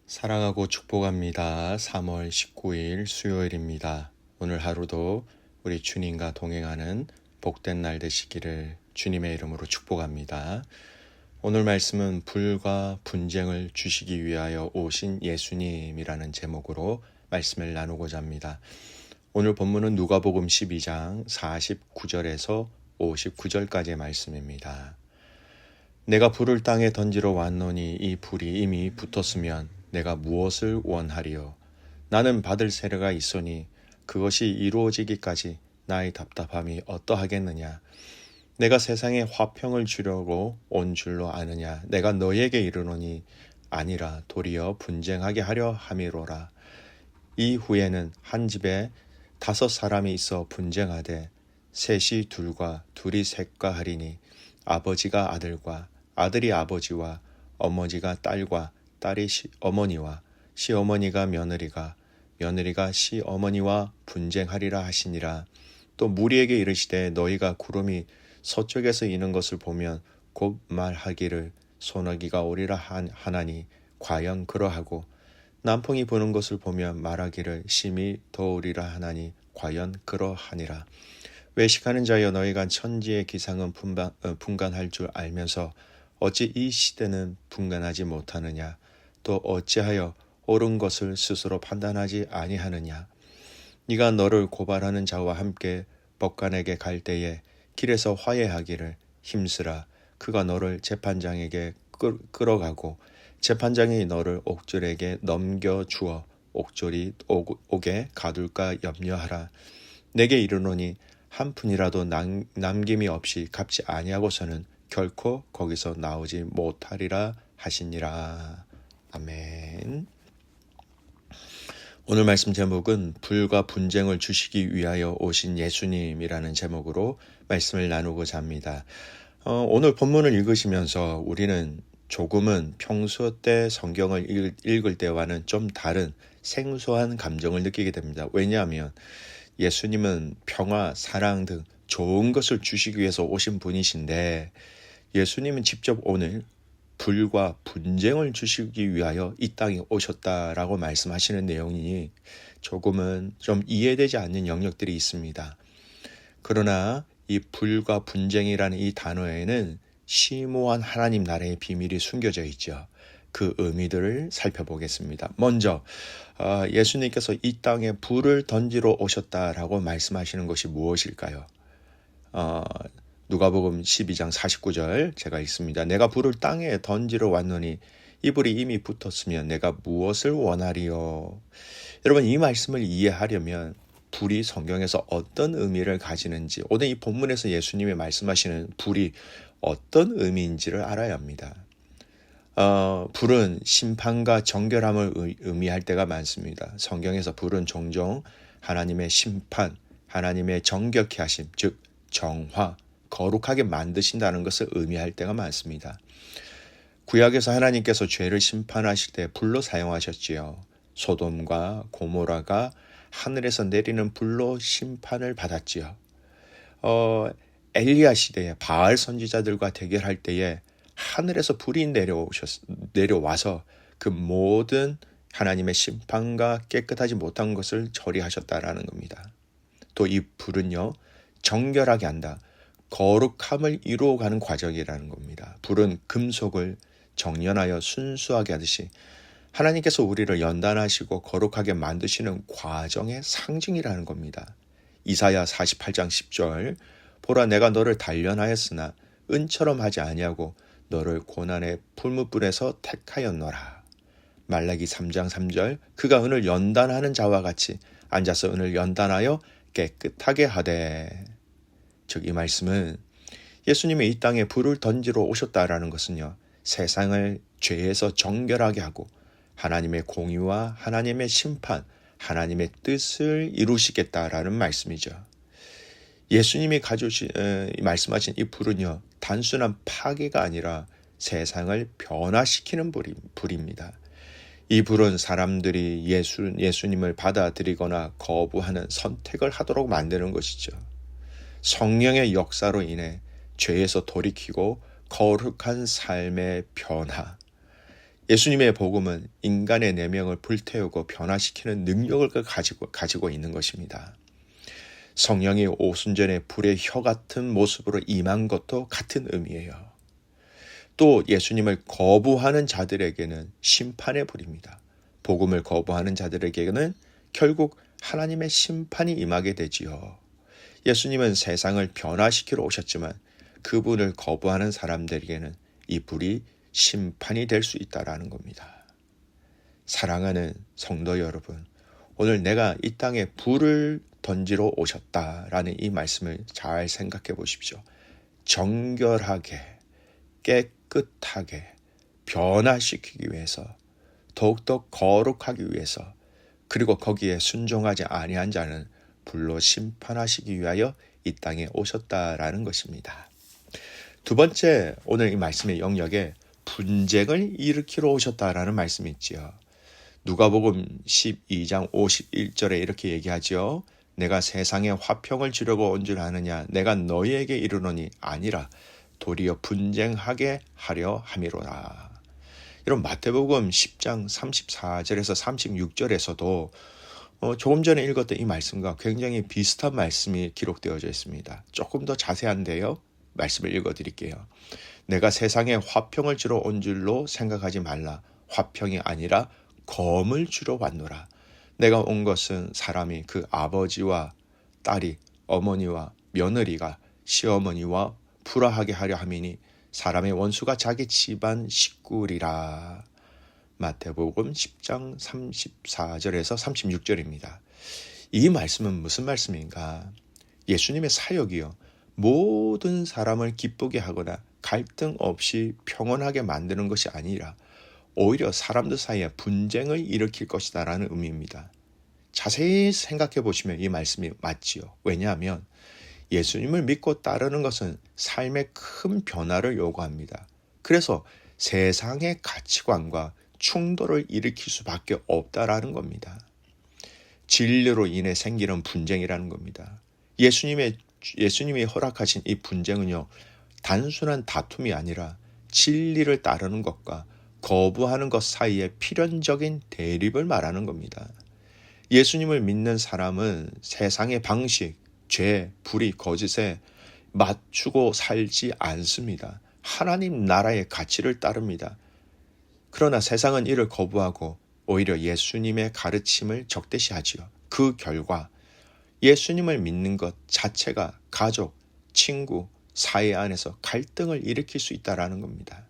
사랑하고 축복합니다. 3월 19일 수요일입니다. 오늘 하루도 우리 주님과 동행하는 복된 날 되시기를 주님의 이름으로 축복합니다. 오늘 말씀은 불과 분쟁을 주시기 위하여 오신 예수님이라는 제목으로 말씀을 나누고자 합니다. 오늘 본문은 누가복음 12장 49절에서 59절까지의 말씀입니다. 내가 불을 땅에 던지러 왔노니 이 불이 이미 붙었으면 내가 무엇을 원하리요? 나는 받을 세례가 있으니 그것이 이루어지기까지 나의 답답함이 어떠하겠느냐? 내가 세상에 화평을 주려고 온 줄로 아느냐? 내가 너에게 이르노니 아니라 도리어 분쟁하게 하려 함이로라. 이후에는 한 집에 5 사람이 있어 분쟁하되 셋이 둘과 둘이 셋과 하리니 아버지가 아들과 아들이 아버지와 어머니가 딸과 딸이 시어머니와 시어머니가 며느리가 며느리가 시어머니와 분쟁하리라 하시니라. 또 무리에게 이르시되 너희가 구름이 서쪽에서 이는 것을 보면 곧 말하기를 소나기가 오리라 하나니 과연 그러하고 남풍이 부는 것을 보면 말하기를 심히 더우리라 하나니 과연 그러하니라. 외식하는 자여 너희가 천지의 기상은 분간할 줄 알면서 어찌 이 시대는 분간하지 못하느냐? 또 어찌하여 옳은 것을 스스로 판단하지 아니하느냐? 네가 너를 고발하는 자와 함께 법관에게 갈 때에 길에서 화해하기를 힘쓰라. 그가 너를 재판장에게 끌어가고 재판장이 너를 옥졸에게 넘겨주어 옥졸이 옥에 가둘까 염려하라. 내게 이르노니 한 푼이라도 남김이 없이 갚지 아니하고서는 결코 거기서 나오지 못하리라 하시니라. 아멘. 오늘 말씀 제목은 불과 분쟁을 주시기 위하여 오신 예수님이라는 제목으로 말씀을 나누고자 합니다. 오늘 본문을 읽으시면서 우리는 조금은 평소 때 성경을 읽을 때와는 좀 다른 생소한 감정을 느끼게 됩니다. 왜냐하면 예수님은 평화, 사랑 등 좋은 것을 주시기 위해서 오신 분이신데 예수님은 직접 오늘 불과 분쟁을 주시기 위하여 이 땅에 오셨다라고 말씀하시는 내용이니 조금은 좀 이해되지 않는 영역들이 있습니다. 그러나 이 불과 분쟁이라는 이 단어에는 심오한 하나님 나라의 비밀이 숨겨져 있죠. 그 의미들을 살펴보겠습니다. 먼저 예수님께서 이 땅에 불을 던지러 오셨다라고 말씀하시는 것이 무엇일까요? 누가복음 12장 49절 제가 읽습니다. 내가 불을 땅에 던지러 왔노니 이 불이 이미 붙었으면 내가 무엇을 원하리요? 여러분, 이 말씀을 이해하려면 불이 성경에서 어떤 의미를 가지는지, 오늘 이 본문에서 예수님이 말씀하시는 불이 어떤 의미인지를 알아야 합니다. 불은 심판과 정결함을 의미할 때가 많습니다. 성경에서 불은 종종 하나님의 심판, 하나님의 정결케 하심, 즉 정화, 거룩하게 만드신다는 것을 의미할 때가 많습니다. 구약에서 하나님께서 죄를 심판하실 때 불로 사용하셨지요. 소돔과 고모라가 하늘에서 내리는 불로 심판을 받았지요. 엘리야 시대에 바알 선지자들과 대결할 때에 하늘에서 불이 내려와서 그 모든 하나님의 심판과 깨끗하지 못한 것을 처리하셨다라는 겁니다. 또 이 불은요, 정결하게 한다, 거룩함을 이루어가는 과정이라는 겁니다. 불은 금속을 정연하여 순수하게 하듯이 하나님께서 우리를 연단하시고 거룩하게 만드시는 과정의 상징이라는 겁니다. 이사야 48장 10절 보라 내가 너를 단련하였으나 은처럼 하지 아니하고 너를 고난의 풀무불에서 택하였노라. 말라기 3장 3절 그가 은을 연단하는 자와 같이 앉아서 은을 연단하여 깨끗하게 하되. 즉 이 말씀은 예수님이 이 땅에 불을 던지러 오셨다라는 것은요, 세상을 죄에서 정결하게 하고 하나님의 공의와 하나님의 심판, 하나님의 뜻을 이루시겠다라는 말씀이죠. 예수님이 말씀하신 이 불은요, 단순한 파괴가 아니라 세상을 변화시키는 불입니다. 이 불은 사람들이 예수님을 받아들이거나 거부하는 선택을 하도록 만드는 것이죠. 성령의 역사로 인해 죄에서 돌이키고 거룩한 삶의 변화, 예수님의 복음은 인간의 내면을 불태우고 변화시키는 능력을 가지고 있는 것입니다. 성령이 오순절에 불의 혀 같은 모습으로 임한 것도 같은 의미예요. 또 예수님을 거부하는 자들에게는 심판의 불입니다. 복음을 거부하는 자들에게는 결국 하나님의 심판이 임하게 되지요. 예수님은 세상을 변화시키러 오셨지만 그분을 거부하는 사람들에게는 이 불이 심판이 될 수 있다라는 겁니다. 사랑하는 성도 여러분, 오늘 내가 이 땅에 불을 던지러 오셨다라는 이 말씀을 잘 생각해 보십시오. 정결하게, 깨끗하게 변화시키기 위해서, 더욱더 거룩하기 위해서, 그리고 거기에 순종하지 아니한 자는 불로 심판하시기 위하여 이 땅에 오셨다라는 것입니다. 두 번째, 오늘 이 말씀의 영역에 분쟁을 일으키러 오셨다라는 말씀이 있지요. 누가복음 12장 51절에 이렇게 얘기하죠. 내가 세상에 화평을 주려고 온 줄 아느냐? 내가 너희에게 이르노니 아니라 도리어 분쟁하게 하려 함이로라. 이런 마태복음 10장 34절에서 36절에서도 조금 전에 읽었던 이 말씀과 굉장히 비슷한 말씀이 기록되어져 있습니다. 조금 더 자세한데요. 말씀을 읽어드릴게요. 내가 세상에 화평을 주러 온 줄로 생각하지 말라. 화평이 아니라 검을 주러 왔노라. 내가 온 것은 사람이 그 아버지와 딸이, 어머니와 며느리가 시어머니와 불화하게 하려 함이니 사람의 원수가 자기 집안 식구리라. 마태복음 10장 34절에서 36절입니다. 이 말씀은 무슨 말씀인가? 예수님의 사역이요, 모든 사람을 기쁘게 하거나 갈등 없이 평온하게 만드는 것이 아니라 오히려 사람들 사이에 분쟁을 일으킬 것이다라는 의미입니다. 자세히 생각해 보시면 이 말씀이 맞지요. 왜냐하면 예수님을 믿고 따르는 것은 삶의 큰 변화를 요구합니다. 그래서 세상의 가치관과 충돌을 일으킬 수밖에 없다라는 겁니다. 진리로 인해 생기는 분쟁이라는 겁니다. 예수님이 허락하신 이 분쟁은요, 단순한 다툼이 아니라 진리를 따르는 것과 거부하는 것 사이의 필연적인 대립을 말하는 겁니다. 예수님을 믿는 사람은 세상의 방식, 죄, 불의, 거짓에 맞추고 살지 않습니다. 하나님 나라의 가치를 따릅니다. 그러나 세상은 이를 거부하고 오히려 예수님의 가르침을 적대시하지요. 그 결과 예수님을 믿는 것 자체가 가족, 친구, 사회 안에서 갈등을 일으킬 수 있다는 겁니다.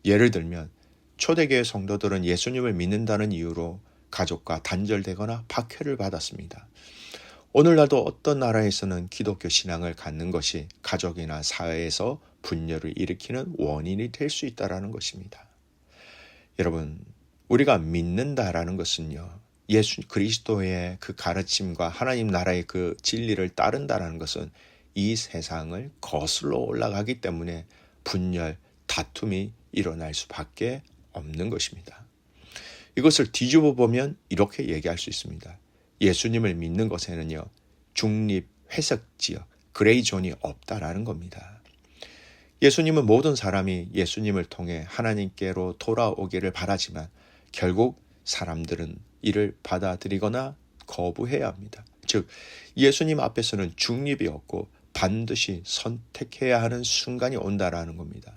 예를 들면 초대교회 성도들은 예수님을 믿는다는 이유로 가족과 단절되거나 박해를 받았습니다. 오늘날도 어떤 나라에서는 기독교 신앙을 갖는 것이 가족이나 사회에서 분열을 일으키는 원인이 될 수 있다는 것입니다. 여러분, 우리가 믿는다라는 것은요, 예수 그리스도의 그 가르침과 하나님 나라의 그 진리를 따른다라는 것은 이 세상을 거슬러 올라가기 때문에 분열, 다툼이 일어날 수밖에 없는 것입니다. 이것을 뒤집어 보면 이렇게 얘기할 수 있습니다. 예수님을 믿는 것에는요, 중립, 회색 지역, 그레이 존이 없다라는 겁니다. 예수님은 모든 사람이 예수님을 통해 하나님께로 돌아오기를 바라지만 결국 사람들은 이를 받아들이거나 거부해야 합니다. 즉, 예수님 앞에서는 중립이 없고 반드시 선택해야 하는 순간이 온다라는 겁니다.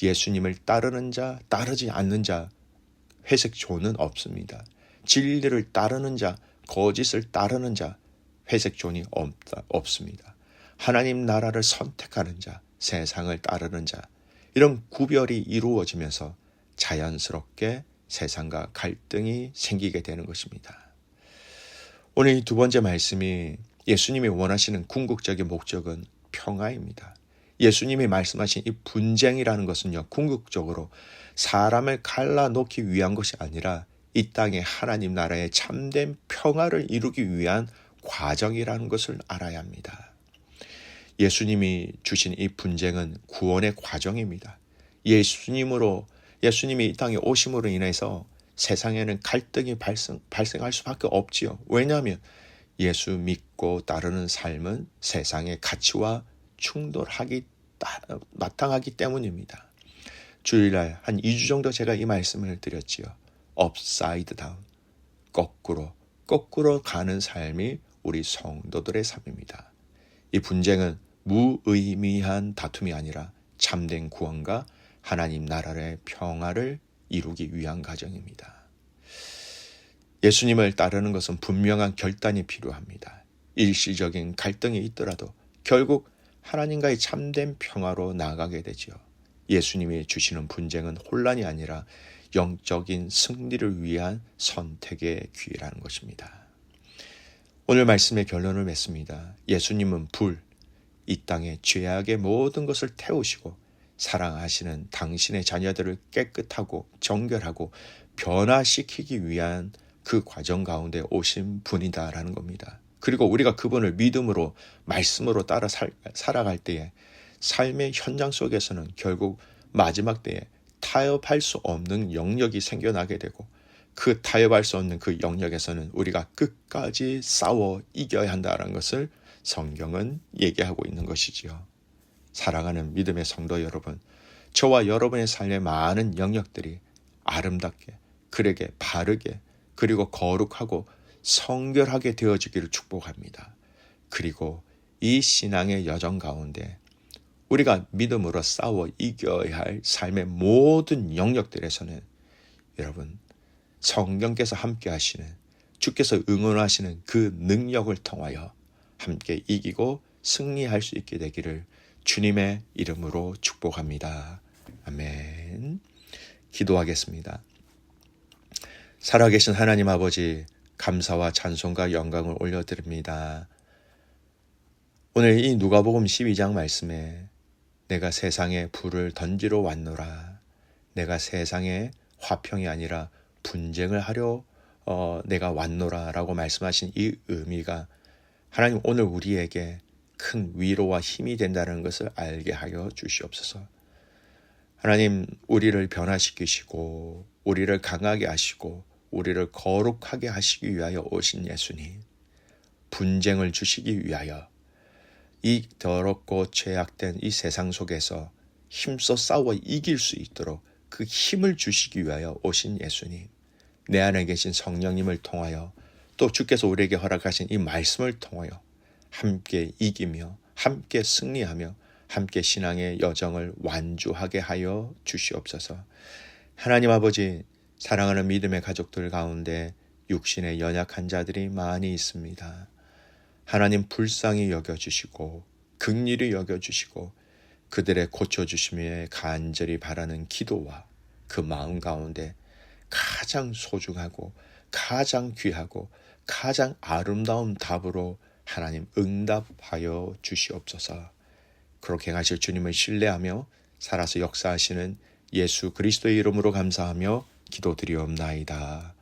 예수님을 따르는 자, 따르지 않는 자, 회색 존은 없습니다. 진리를 따르는 자, 거짓을 따르는 자, 회색 존이 없습니다. 하나님 나라를 선택하는 자, 세상을 따르는 자, 이런 구별이 이루어지면서 자연스럽게 세상과 갈등이 생기게 되는 것입니다. 오늘 이 두 번째 말씀이 예수님이 원하시는 궁극적인 목적은 평화입니다. 예수님이 말씀하신 이 분쟁이라는 것은요, 궁극적으로 사람을 갈라놓기 위한 것이 아니라 이 땅에 하나님 나라의 참된 평화를 이루기 위한 과정이라는 것을 알아야 합니다. 예수님이 주신 이 분쟁은 구원의 과정입니다. 예수님이 이 땅에 오심으로 인해서 세상에는 갈등이 발생할 수밖에 없지요. 왜냐하면 예수 믿고 따르는 삶은 세상의 가치와 충돌하기 마땅하기 때문입니다. 주일날 한 2주 정도 제가 이 말씀을 드렸지요. upside down, 거꾸로 가는 삶이 우리 성도들의 삶입니다. 이 분쟁은 무의미한 다툼이 아니라 참된 구원과 하나님 나라의 평화를 이루기 위한 과정입니다. 예수님을 따르는 것은 분명한 결단이 필요합니다. 일시적인 갈등이 있더라도 결국 하나님과의 참된 평화로 나아가게 되죠. 예수님이 주시는 분쟁은 혼란이 아니라 영적인 승리를 위한 선택의 기회라는 것입니다. 오늘 말씀의 결론을 맺습니다. 예수님은 이 땅의 죄악의 모든 것을 태우시고 사랑하시는 당신의 자녀들을 깨끗하고 정결하고 변화시키기 위한 그 과정 가운데 오신 분이다라는 겁니다. 그리고 우리가 그분을 믿음으로 말씀으로 따라 살아갈 때에 삶의 현장 속에서는 결국 마지막 때에 타협할 수 없는 영역이 생겨나게 되고 그 타협할 수 없는 그 영역에서는 우리가 끝까지 싸워 이겨야 한다는 것을 성경은 얘기하고 있는 것이지요. 사랑하는 믿음의 성도 여러분, 저와 여러분의 삶의 많은 영역들이 아름답게, 그에게 바르게, 그리고 거룩하고 성결하게 되어지기를 축복합니다. 그리고 이 신앙의 여정 가운데 우리가 믿음으로 싸워 이겨야 할 삶의 모든 영역들에서는 여러분, 성령께서 함께 하시는, 주께서 응원하시는 그 능력을 통하여 함께 이기고 승리할 수 있게 되기를 주님의 이름으로 축복합니다. 아멘. 기도하겠습니다. 살아계신 하나님 아버지, 감사와 찬송과 영광을 올려드립니다. 오늘 이 누가복음 12장 말씀에 내가 세상에 불을 던지러 왔노라. 내가 세상에 화평이 아니라 분쟁을 하려 내가 왔노라 라고 말씀하신 이 의미가 하나님 오늘 우리에게 큰 위로와 힘이 된다는 것을 알게 하여 주시옵소서. 하나님, 우리를 변화시키시고 우리를 강하게 하시고 우리를 거룩하게 하시기 위하여 오신 예수님, 분쟁을 주시기 위하여 이 더럽고 죄악된 이 세상 속에서 힘써 싸워 이길 수 있도록 그 힘을 주시기 위하여 오신 예수님, 내 안에 계신 성령님을 통하여 또 주께서 우리에게 허락하신 이 말씀을 통하여 함께 이기며 함께 승리하며 함께 신앙의 여정을 완주하게 하여 주시옵소서. 하나님 아버지, 사랑하는 믿음의 가족들 가운데 육신의 연약한 자들이 많이 있습니다. 하나님 불쌍히 여겨주시고 긍휼히 여겨주시고 그들의 고쳐주심에 간절히 바라는 기도와 그 마음 가운데 가장 소중하고 가장 귀하고 가장 아름다운 답으로 하나님 응답하여 주시옵소서. 그렇게 하실 주님을 신뢰하며 살아서 역사하시는 예수 그리스도의 이름으로 감사하며 기도드리옵나이다.